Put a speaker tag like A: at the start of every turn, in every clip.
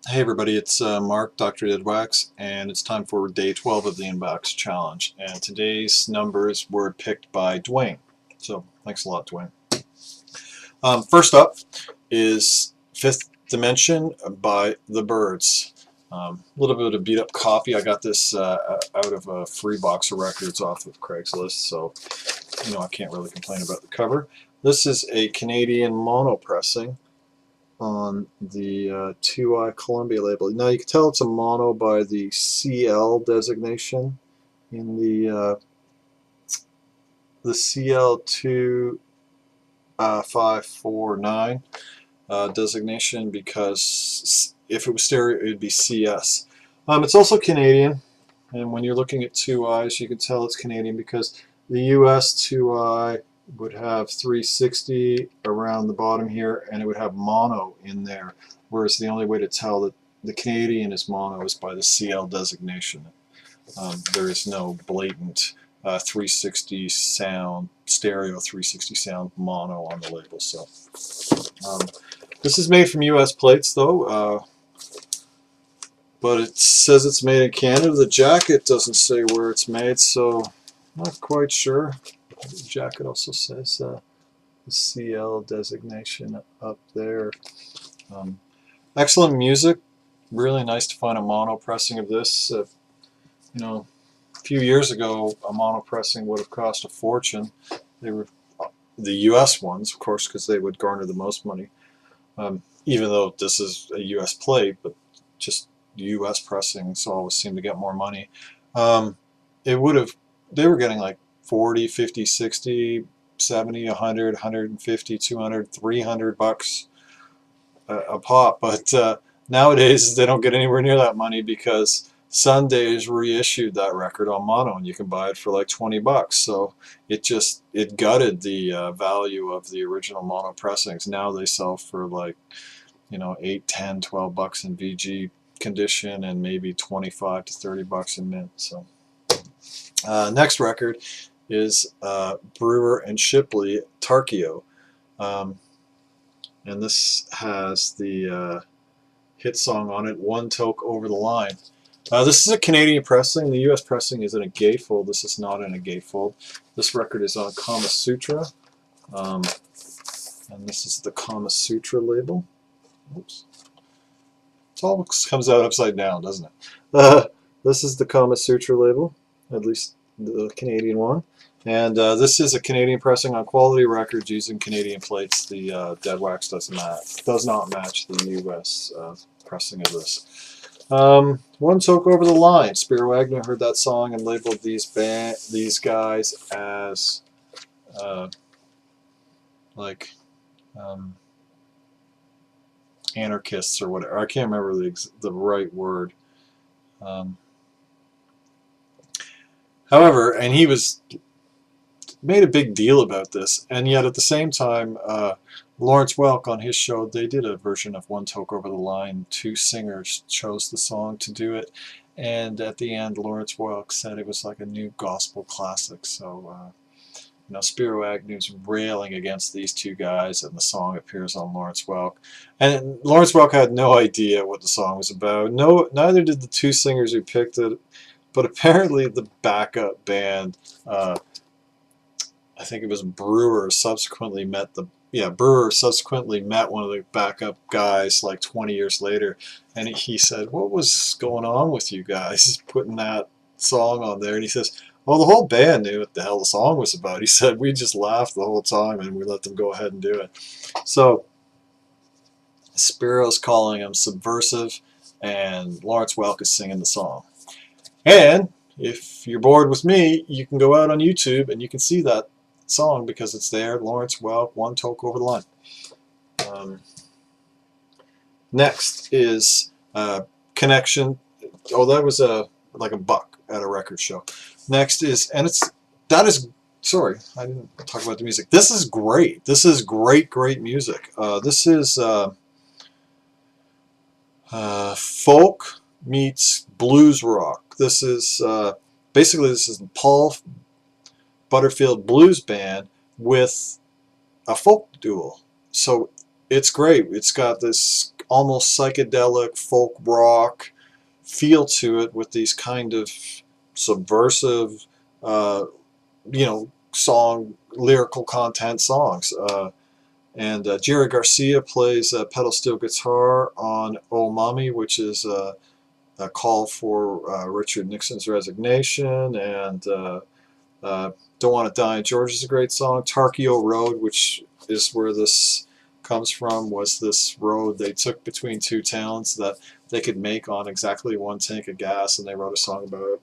A: Hey everybody, it's Mark, DoctorDeadwax's, and it's time for day 12 of the Inbox Challenge. And today's numbers were picked by Dwayne. So thanks a lot, Dwayne. First up is Fifth Dimension by the Byrds. A little bit of beat up copy. I got this out of a free box of records off of Craigslist, so I can't really complain about the cover. This is a Canadian mono pressing on the 2i Columbia label. Now you can tell it's a mono by the CL designation in the CL2549 designation, because if it was stereo it would be CS. It's also Canadian, and when you're looking at 2i's you can tell it's Canadian because the US 2i would have 360 around the bottom here, and it would have mono in there, whereas the only way to tell that the Canadian is mono is by the CL designation. There is no blatant 360 sound, stereo 360 sound mono on the label. So this is made from US plates though, but it says it's made in Canada. The jacket doesn't say where it's made, so not quite sure. The jacket also says the CL designation up there. Excellent music. Really nice to find a mono pressing of this. A few years ago, a mono pressing would have cost a fortune. They were the U.S. ones, of course, because they would garner the most money. Even though this is a U.S. plate, but just U.S. pressings always seem to get more money. They were getting like 40, 50, 60, 70, 100, 150, 200, 300 bucks a pop. But nowadays they don't get anywhere near that money because Sunday's reissued that record on mono, and you can buy it for like 20 bucks. So it gutted the value of the original mono pressings. Now they sell for like 8, 10, 12 bucks in VG condition, and maybe 25 to 30 bucks in mint. So next record is Brewer and Shipley, Tarkio, and this has the hit song on it, One Toke Over the Line. This is a Canadian pressing. The US pressing is in a gatefold. This is not in a gatefold. This record is on Kama Sutra, and this is the Kama Sutra label. Oops. It all comes out upside down, doesn't it? This is the Kama Sutra label, at least the Canadian one. And this is a Canadian pressing on Quality Records using Canadian plates. The Deadwax does not match the US pressing of this. One Toke Over the Line. Spiro Wagner heard that song and labeled these guys as anarchists or whatever. I can't remember the right word. However, and he made a big deal about this, and yet at the same time, Lawrence Welk on his show, they did a version of One Toke Over the Line. 2 singers chose the song to do it, and at the end Lawrence Welk said it was like a new gospel classic. So Spiro Agnew's railing against these 2 guys, and the song appears on Lawrence Welk. And Lawrence Welk had no idea what the song was about. Neither did the 2 singers who picked it, but apparently the backup band, I think it was Brewer, subsequently met one of the backup guys like 20 years later, and he said, "What was going on with you guys putting that song on there?" And he says, "Well, the whole band knew what the hell the song was about." He said, "We just laughed the whole time and we let them go ahead and do it." So Spiro's calling him subversive, and Lawrence Welk is singing the song. And if you're bored with me, you can go out on YouTube and you can see that song because it's there. Lawrence Welk, One Toke Over the Line. Next is Connection. Oh, that was like a buck at a record show. Next is, sorry, I didn't talk about the music. This is great. This is great music. This is folk meets blues rock. This is basically Paul Butterfield blues band with a folk duel. So it's great. It's got this almost psychedelic folk rock feel to it with these kind of subversive, lyrical content songs. And Jerry Garcia plays a pedal steel guitar on Oh Mommy, which is a call for Richard Nixon's resignation, and Don't Want to Die in Georgia is a great song. Tarkio Road, which is where this comes from, was this road they took between two towns that they could make on exactly one tank of gas, and they wrote a song about it.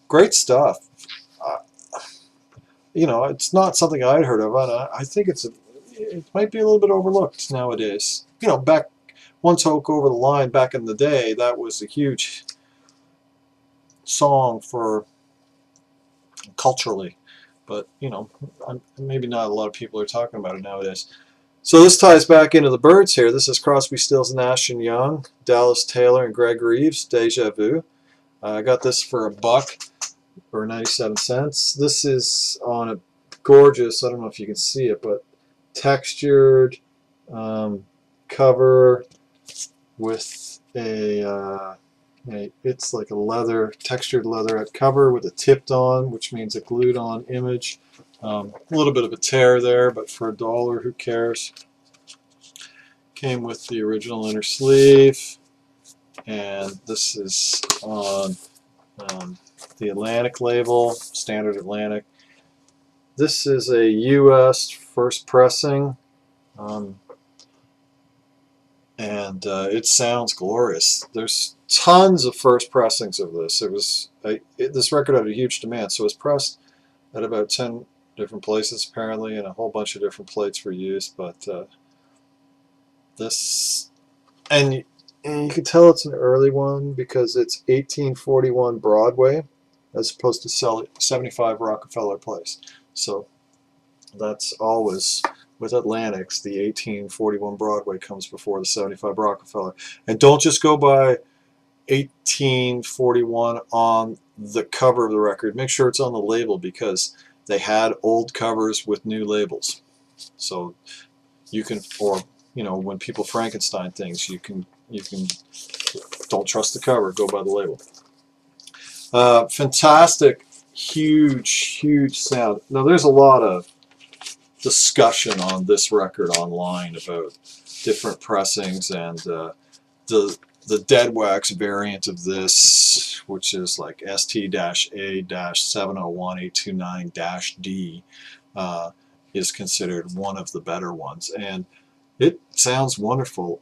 A: Great stuff. It's not something I'd heard of, and I think it might be a little bit overlooked nowadays. Back One Toke Over the Line back in the day, that was a huge song for culturally, but maybe not a lot of people are talking about it nowadays. So this ties back into the Byrds here. This is Crosby, Stills, Nash and Young, Dallas Taylor and Greg Reeves, Deja Vu. I got this for $1 or 97 cents. This is on a gorgeous, I don't know if you can see it, but textured cover with it's like a textured leatherette cover with a tipped on, which means a glued on image. A little bit of a tear there, but for $1, who cares? Came with the original inner sleeve, and this is on the Atlantic label, standard Atlantic. This is a U.S. first pressing, and it sounds glorious. There's tons of first pressings of this. This record had a huge demand, so it was pressed at about 10 different places apparently, and a whole bunch of different plates were used. But this, and you can tell it's an early one because it's 1841 Broadway as opposed to 75 Rockefeller Place. So that's always, with Atlantics, the 1841 Broadway comes before the 75 Rockefeller. And don't just go by 1841 on the cover of the record. Make sure it's on the label, because they had old covers with new labels. So you can, or when people Frankenstein things, you can don't trust the cover, go by the label. Fantastic, huge sound. Now there's a lot of discussion on this record online about different pressings, and the Deadwax variant of this, which is like ST-A-701829-D, is considered one of the better ones, and it sounds wonderful.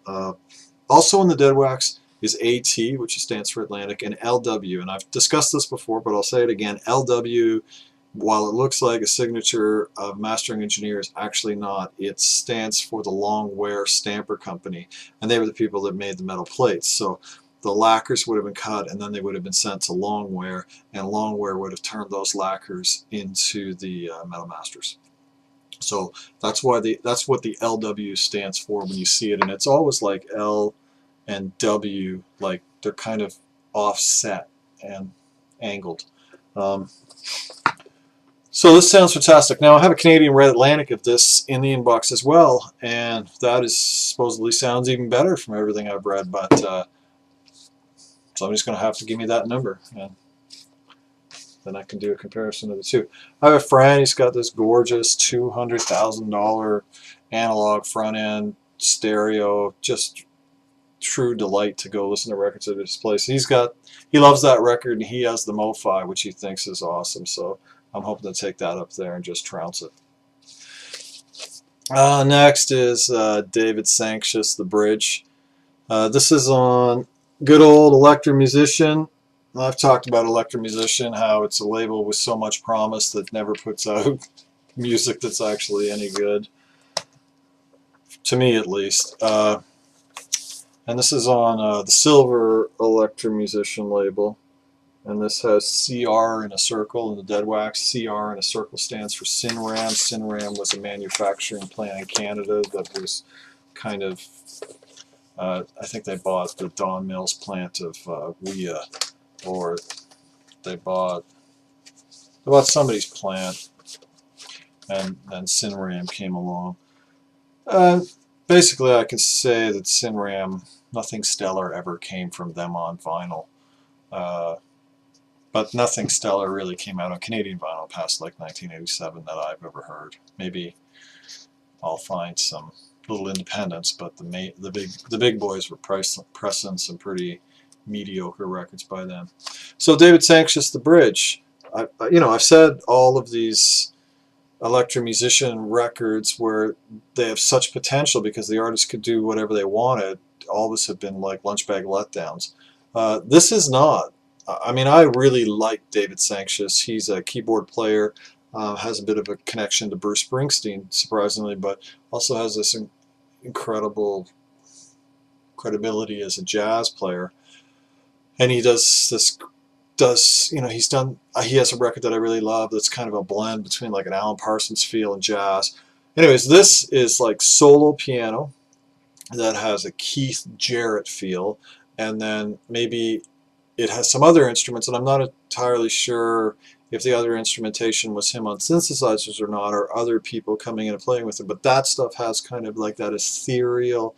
A: Also in the Deadwax is AT, which stands for Atlantic, and LW, and I've discussed this before, but I'll say it again. LW, while it looks like a signature of mastering engineer, is actually not. It stands for the Long Wear Stamper Company, and they were the people that made the metal plates. So the lacquers would have been cut, and then they would have been sent to Longwear, and Longwear would have turned those lacquers into the Metal Masters. So that's what the LW stands for when you see it, and it's always like L and W, like they're kind of offset and angled. So this sounds fantastic. Now I have a Canadian Red Atlantic of this in the inbox as well, and that is supposedly sounds even better from everything I've read, but somebody's going to have to give me that number, and then I can do a comparison of the two. I have a friend, he's got this gorgeous $200,000 analog front end stereo, just true delight to go listen to records at his place. He loves that record, and he has the MoFi, which he thinks is awesome, so I'm hoping to take that up there and just trounce it. Next is David Sancious, The Bridge. This is on good old Electro Musician. I've talked about Electro Musician, how it's a label with so much promise that never puts out music that's actually any good, to me at least. And this is on the silver Electro Musician label, and this has CR in a circle in the Deadwax. CR in a circle stands for Cinram. Cinram was a manufacturing plant in Canada that was kind of, I think they bought the Don Mills plant of WIA, or they bought somebody's plant, and then Cinram came along. basically I can say that Sinram, nothing stellar ever came from them on vinyl. But nothing stellar really came out on Canadian vinyl past like 1987 that I've ever heard. Maybe I'll find some little independents, but the big boys were pressing some pretty mediocre records by them. So David Sancious, The Bridge. I've said all of these electro-musician records where they have such potential because the artists could do whatever they wanted, always have been like lunchbag letdowns. This is not. I mean, I really like David Sancious. He's a keyboard player, has a bit of a connection to Bruce Springsteen, surprisingly, but also has this incredible credibility as a jazz player. And he he has a record that I really love that's kind of a blend between like an Alan Parsons feel and jazz. Anyways, this is like solo piano that has a Keith Jarrett feel, and then maybe it has some other instruments, and I'm not entirely sure if the other instrumentation was him on synthesizers or not, or other people coming in and playing with it, but that stuff has kind of like that ethereal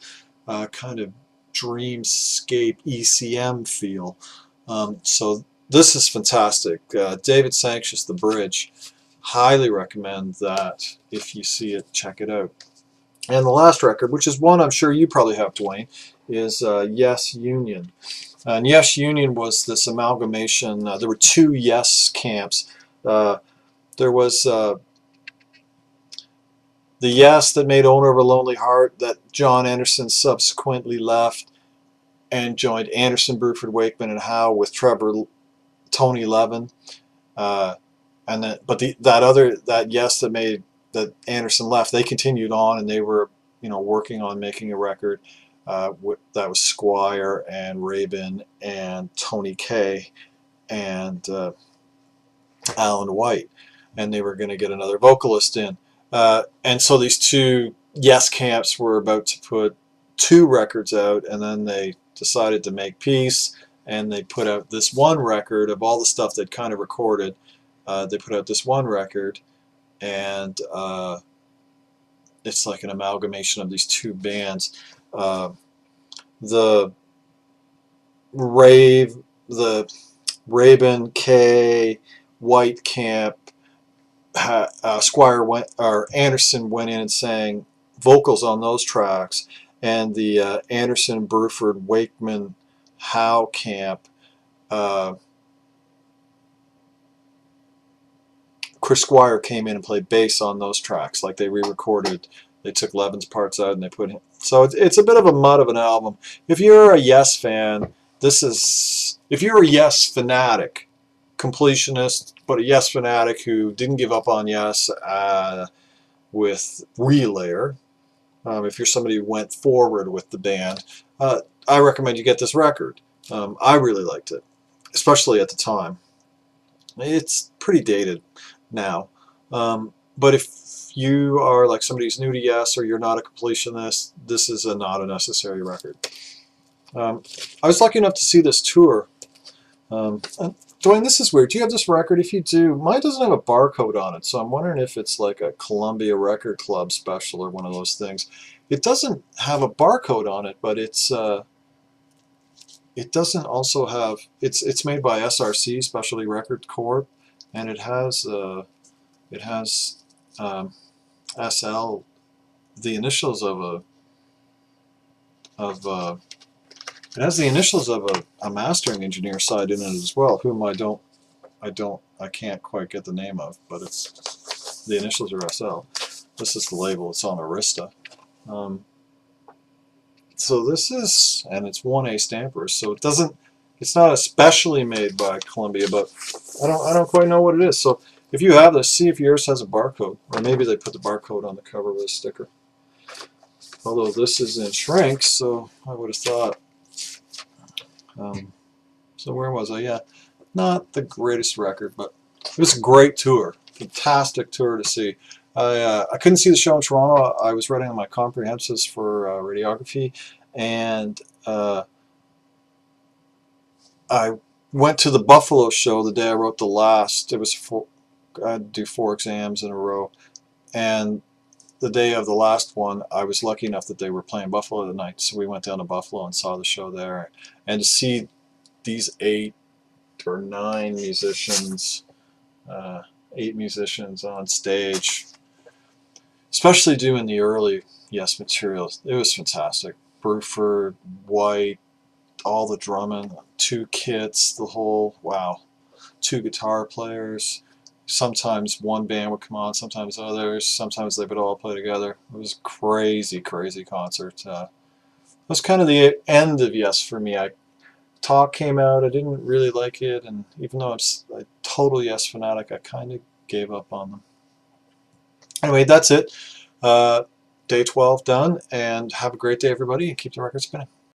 A: kind of dreamscape ECM feel. So this is fantastic. David Sancious, The Bridge. Highly recommend that. If you see it, check it out. And the last record, which is one I'm sure you probably have, Dwayne, is Yes Union. And Yes Union was this amalgamation. There were two Yes camps. There was the Yes that made Owner of a Lonely Heart that John Anderson subsequently left and joined Anderson, Bruford, Wakeman, and Howe with Tony Levin. And then, but that Yes that Anderson left, they continued on, and they were working on making a record that was Squire and Rabin and Tony Kaye and Alan White, and they were going to get another vocalist in. And so these two Yes camps were about to put two records out, and then they decided to make peace, and they put out this one record of all the stuff they'd kind of recorded. They put out this one record, and it's like an amalgamation of these two bands. The Rabin, Kaye, White camp, Anderson went in and sang vocals on those tracks, and the Anderson, Bruford, Wakeman, Howe camp, Chris Squire came in and played bass on those tracks. Like they re-recorded, they took Levin's parts out and they put him. So it's a bit of a mud of an album. If you're a Yes fan, this is. If you're a Yes fanatic, completionist, but a Yes fanatic who didn't give up on Yes with Relayer, if you're somebody who went forward with the band, I recommend you get this record. I really liked it, especially at the time. It's pretty dated now, but if you are like somebody who's new to Yes, or you're not a completionist, this is not a necessary record. I was lucky enough to see this tour. Dwayne, this is weird. Do you have this record? If you do, mine doesn't have a barcode on it, so I'm wondering if it's like a Columbia Record Club special or one of those things. It doesn't have a barcode on it, but it doesn't also have. It's made by SRC, Specialty Record Corp, and it has SL, the initials of it has the initials of a mastering engineer side in it as well, whom I can't quite get the name of, but it's the initials are SL. This is the label. It's on Arista. So this is, and it's 1A stampers, so it's not especially made by Columbia, but I don't quite know what it is. So if you have this, see if yours has a barcode, or maybe they put the barcode on the cover with a sticker. Although this is in shrink, so I would have thought. So where was I? Yeah, not the greatest record, but it was a great tour. Fantastic tour to see. I couldn't see the show in Toronto. I was writing on my comprehensives for radiography, and I went to the Buffalo show the day I wrote the last. It was I had to do 4 exams in a row, and the day of the last one, I was lucky enough that they were playing Buffalo that night, so we went down to Buffalo and saw the show there. And to see these 8 or 9 musicians, 8 musicians on stage, especially doing the early Yes materials, it was fantastic. Bruford, White, all the drumming, 2 kits, the whole, wow, 2 guitar players. Sometimes one band would come on, sometimes others, sometimes they would all play together. It was a crazy, crazy concert. It was kind of the end of Yes for me. Talk came out, I didn't really like it, and even though I'm a total Yes fanatic, I kind of gave up on them. Anyway, that's it. Day 12 done, and have a great day, everybody, and keep the record spinning.